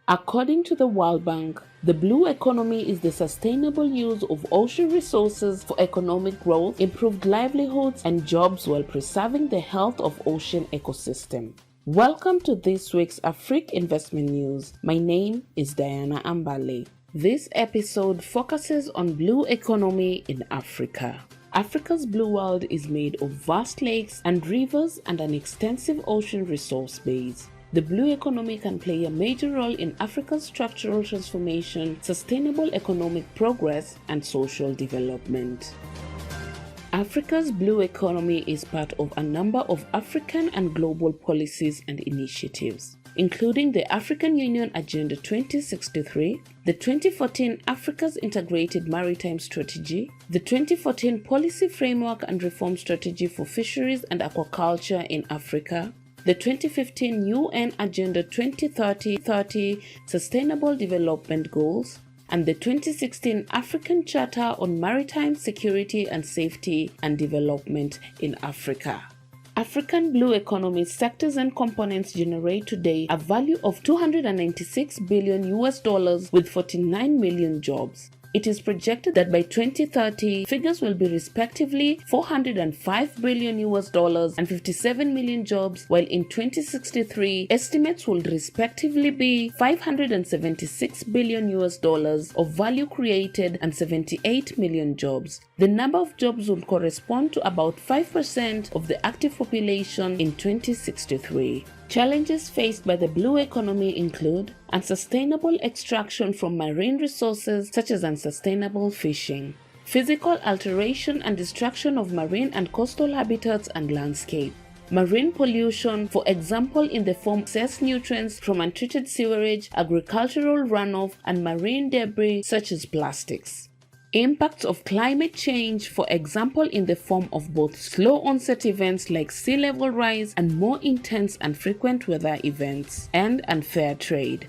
According to the World Bank, the blue economy is the sustainable use of ocean resources for economic growth, improved livelihoods, and jobs while preserving the health of ocean ecosystem. Welcome to this week's Afrique Investment News. My name is Diana Ambale. This episode focuses on blue economy in Africa. Africa's blue world is made of vast lakes and rivers and an extensive ocean resource base. The blue economy can play a major role in Africa's structural transformation, sustainable economic progress, and social development. Africa's blue economy is part of a number of African and global policies and initiatives, including the African Union Agenda 2063, the 2014 Africa's Integrated Maritime Strategy, the 2014 Policy Framework and Reform Strategy for Fisheries and Aquaculture in Africa, the 2015 UN Agenda 2030 Sustainable Development Goals, and the 2016 African Charter on Maritime Security and Safety and Development in Africa. African blue economy sectors and components generate today a value of $296 billion with 49 million jobs. It is projected that by 2030, figures will be respectively $405 billion and 57 million jobs, while in 2063, estimates will respectively be $576 billion of value created and 78 million jobs. The number of jobs will correspond to about 5% of the active population in 2063. Challenges faced by the blue economy include unsustainable extraction from marine resources such as unsustainable fishing, physical alteration and destruction of marine and coastal habitats and landscape, marine pollution, for example in the form of excess nutrients from untreated sewerage, agricultural runoff, and marine debris such as plastics. Impacts of climate change, for example in the form of both slow onset events like sea level rise and more intense and frequent weather events, and unfair trade.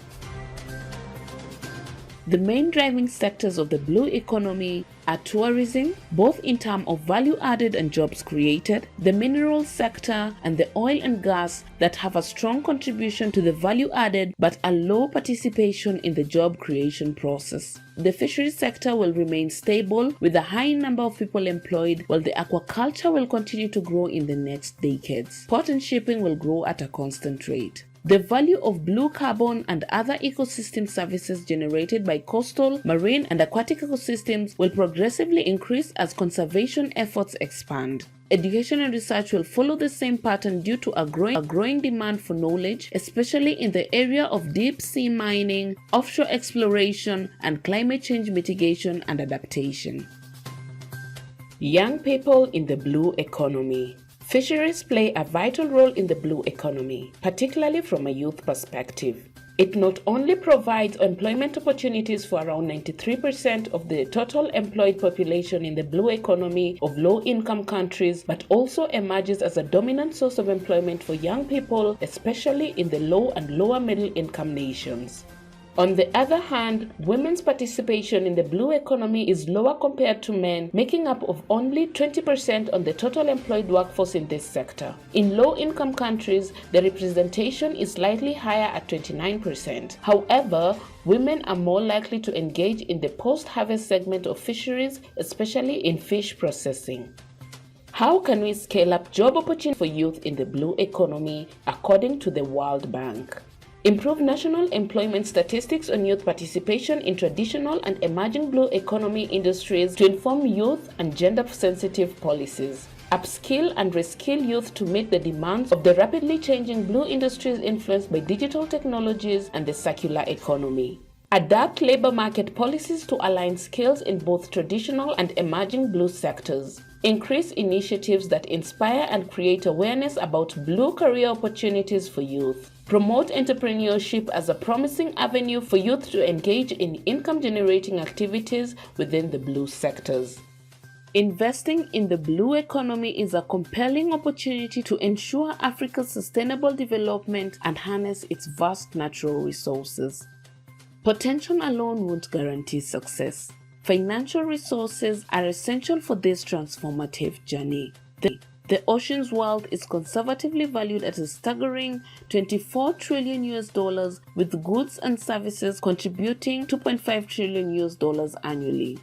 The main driving sectors of the blue economy are tourism, both in terms of value added and jobs created, the mineral sector, and the oil and gas that have a strong contribution to the value added but a low participation in the job creation process. The fisheries sector will remain stable with a high number of people employed, while the aquaculture will continue to grow in the next decades. Port and shipping will grow at a constant rate. The value of blue carbon and other ecosystem services generated by coastal, marine, and aquatic ecosystems will progressively increase as conservation efforts expand. Education and research will follow the same pattern due to a growing demand for knowledge, especially in the area of deep sea mining, offshore exploration, and climate change mitigation and adaptation. Young people in the blue economy. Fisheries play a vital role in the blue economy, particularly from a youth perspective. It not only provides employment opportunities for around 93% of the total employed population in the blue economy of low-income countries, but also emerges as a dominant source of employment for young people, especially in the low and lower middle-income nations. On the other hand, women's participation in the blue economy is lower compared to men, making up of only 20% on the total employed workforce in this sector. In low-income countries, the representation is slightly higher at 29%. However, women are more likely to engage in the post-harvest segment of fisheries, especially in fish processing. How can we scale up job opportunities for youth in the blue economy, according to the World Bank? Improve national employment statistics on youth participation in traditional and emerging blue economy industries to inform youth and gender-sensitive policies. Upskill and reskill youth to meet the demands of the rapidly changing blue industries influenced by digital technologies and the circular economy. Adapt labor market policies to align skills in both traditional and emerging blue sectors. Increase initiatives that inspire and create awareness about blue career opportunities for youth. Promote entrepreneurship as a promising avenue for youth to engage in income-generating activities within the blue sectors. Investing in the blue economy is a compelling opportunity to ensure Africa's sustainable development and harness its vast natural resources. Potential alone won't guarantee success. Financial resources are essential for this transformative journey. The ocean's wealth is conservatively valued at a staggering $24 trillion with goods and services contributing $2.5 trillion annually.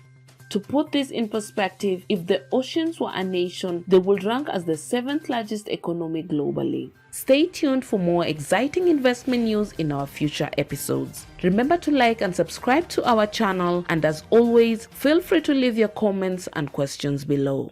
To put this in perspective, if the oceans were a nation, they would rank as the 7th largest economy globally. Stay tuned for more exciting investment news in our future episodes. Remember to like and subscribe to our channel, and as always, feel free to leave your comments and questions below.